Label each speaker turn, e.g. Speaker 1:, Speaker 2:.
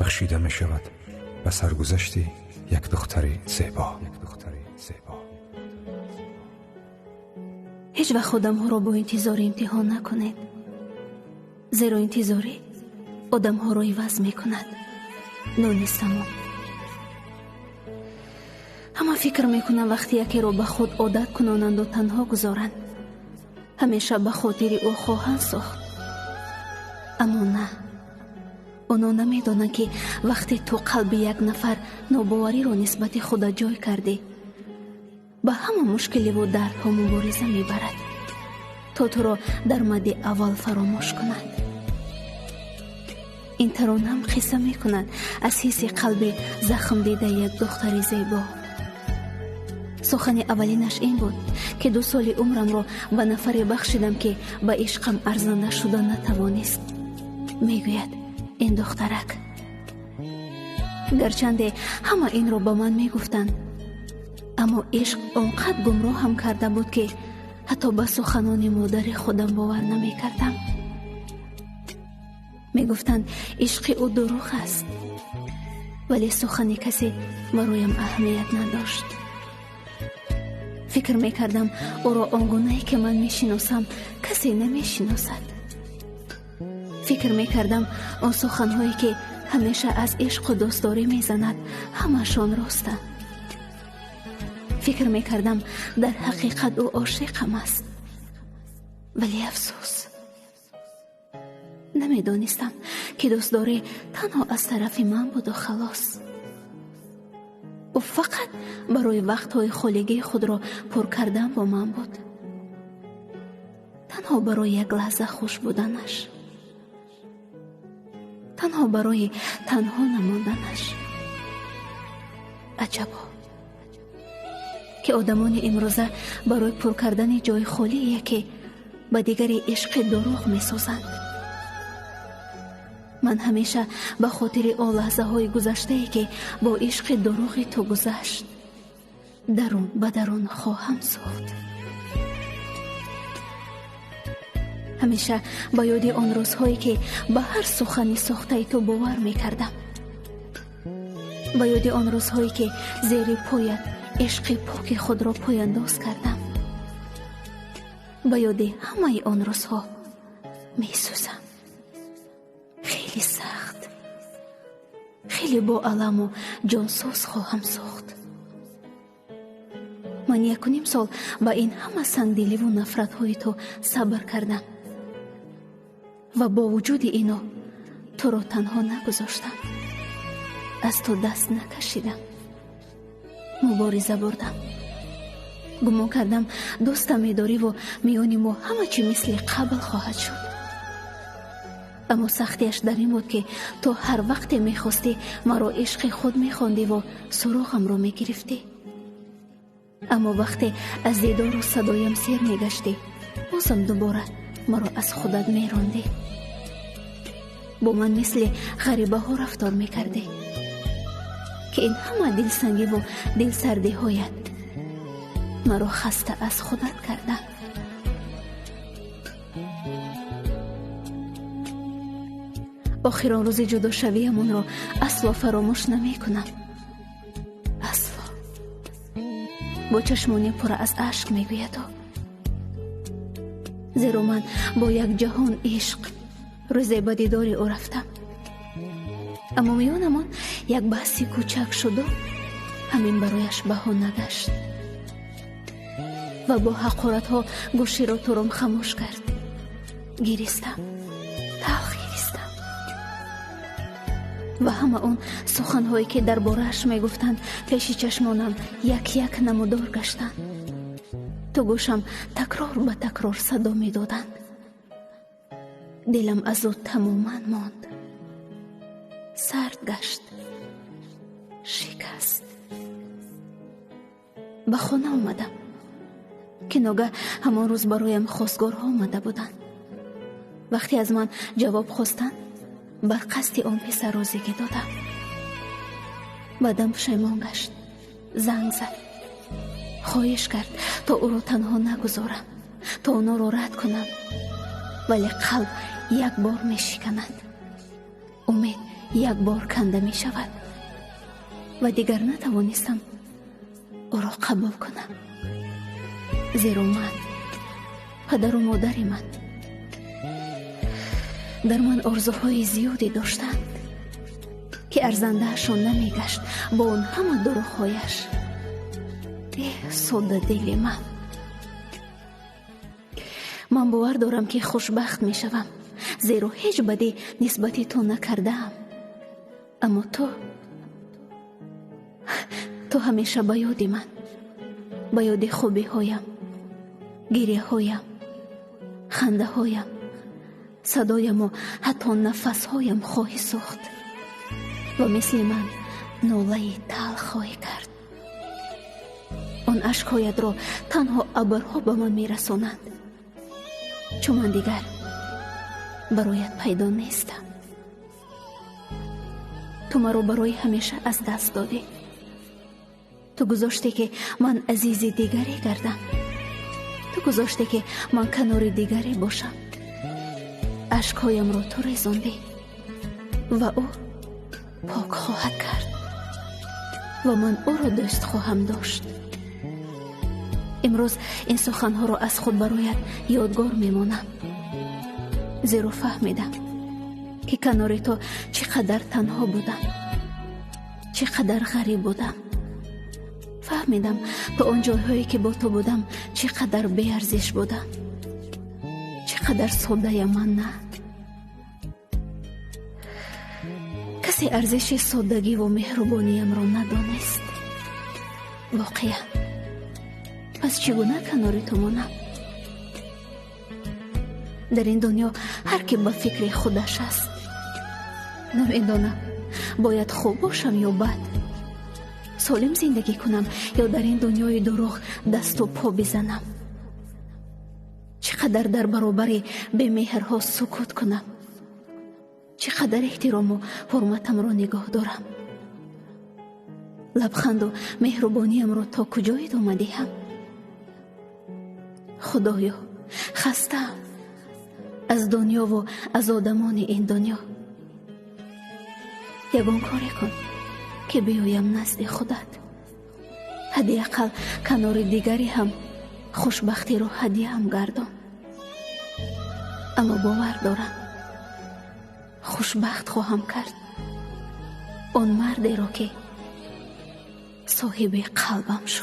Speaker 1: بخشیده می شود به سرگذشت یک دختر زیبا.
Speaker 2: هیچ وقت آدم ها را با انتظار امتحان نکنید، زیرا انتظاری آدم ها را عوض می کند. دانستم همه فکر می کنند وقتی یکی را به خود عادت کنانند و تنها گذارند همیشه به خاطر او خواهند ساخت. اما نه، آنها نمی دانند که وقتی تو قلب یک نفر ناباوری را نسبت خود جای کرده با همه مشکلی و دردها مبارزه می برد تا تو را در مد اول فراموش کند. این تران هم قصه می کند از حس قلب زخم دیده یک دختر زیبا. سخن اولینش این بود که 2 سال عمرم را به نفری بخشیدم که به عشقم ارزنده شده نتوانست. میگوید این دخترک، گرچنده همه این را به من میگفتند، اما عشق آنقدر گمراه هم کرده بود که حتی به سخنان مادر خودم باور نمی کردم. میگفتند عشق او دروغ است، ولی سخن کسی برایم اهمیت نداشت. فکر میکردم او را آنگونه‌ای که من میشناسم کسی نمیشناسد. فکر میکردم آن سخنهایی که همیشه از عشق و دوستداری میزند همشان راستند. فکر میکردم در حقیقت او عاشقم است، ولی افسوس نمیدانستم که دوستداری تنها از طرف من بود و خلاص. او فقط برای وقتهای خالیگی خود را پر کردن با من بود، تنها برای یک لحظه خوش بودنش، تنها برای تنها نماندنش. عجبا که آدمان امروزه برای پر کردن جای خالی یکی به دیگری عشق دروغ می سازند. من همیشه به خاطر آن لحظه های گذشته ای که با عشق دروغ تو گذشت درون به درون خواهم ساخت. همیشه به یاد آن روزهایی که به هر سخنی ساخته تو باور می کردم، به یاد آن روزهایی که زیر پایت عشق پاک خود را پایانداز کردم، به یاد همه آن روزها می سوزم. خیلی سخت، خیلی با علم و جانسوز خواهم ساخت. من 1.5 سال با این همه سنگدلی و نفرت های تو صبر کردم و با وجود اینا تو را تنها نگذاشتم، از تو دست نکشیدم. مبارزه بردم، گمان کردم دوستم می‌داری و میانی ما همه چی مثل قبل خواهد شد. اما سختیش در این بود که تو هر وقت میخواستی مرا عشق خود میخواندی و سراغم رو میگرفتی، اما وقتی از دیدار و صدایم سیر میگشتی بازم دوباره مرا از خودت میراندی. با من مثل غریبه ها رفتار میکردی که این همه دلسنگی و دل سردی هایت مرا خسته از خودت کردن. آخران روز جدا شویمون را اصلا فراموش نمی کنم، اصلا. با چشمانی پر از اشک میگوید زیرا من با یک جهان عشق روزی به دیدار او رفتم، اما میانمان یک بحثی کوچک شد و همین برایش بهانه گشت و با حقارت ها گوشی را ترم خاموش کرد. گریستم، تلخ گریستم و همه اون سخنهایی که در بارش میگفتند پیش چشمانم یک یک نمودار گشتند. تو گوشم تکرار به تکرار صدا میدادند. دلم از او تماما ماند، سرد گشت، شکست. به خانه آمدم که ناگه همان روز برایم خواستگارها آمده بودند. وقتی از من جواب خواستند بر قصد آن پسر رازیگی دادم. بعدم پشیمان گشت، زنگ زد، خواهش کرد تا او را تنها نگذارم، تا اونا را رد کنم، ولی قلب یک بار می شکند، امید یک بار کنده می شود و دیگر نتوانستم او را قبول کنم. زیرا من، پدر و مادر من در من آرزوهای زیادی داشتند که ارزنده‌شان نمی گشت با اون همه دروغ‌هایش. ساده دل من باور دارم که خوشبخت می شوم، زیرا هیچ بدی نسبت تو نکردم. اما تو همیشه به یاد من، به یاد خوبی هایم، گریه هایم، خنده هایم، صدایم و حتی نفس هایم خواهی ساخت و مثل من ناله تلخ خواهی کرد. آن اشکهایت را تنها ابرها به من می رسانند، چون من دیگر برایت پیدا نیستم. تو مرا برای همیشه از دست دادی. تو گذاشتی که من عزیز دیگری گردم. تو گذاشتی که من کنار دیگری باشم. اشکهایم را تو ریزاندی و او پاک خواهد کرد و من او را دوست خواهم داشت. امروز این سخنها را از خود برایت یادگار میمانم، زیرا فهمیدم که کنار تو چقدر تنها بودم، چقدر غریب بودم. فهمیدم تا آن جایهایی که با تو بودم چقدر بی‌ارزش بودم، چقدر ساده من نه. کسی ارزش سادگی و مهربانیم را ندانست. واقعا پس چگونه کنار تو مانم؟ در این دنیا هر که به فکر خودش است. نمیدانم باید خوب باشم یا بد، سالم زندگی کنم یا در این دنیای دروغ دست و پا بزنم. چقدر در برابر بی‌مهرها سکوت کنم، چقدر احترام و حرمتم را نگاه دارم. لبخند و مهربانیم را تا کجای ادامه دهم؟ خدایا خستم از دنیا و از آدمان این دنیا. یگان کاری کن که بیایم نزد خودت. حداقل کنار دیگری هم خوشبختی رو هدیه هم گردان. اما باور دارم خوشبخت خواهم کرد آن مردی را که صاحب قلبم شد.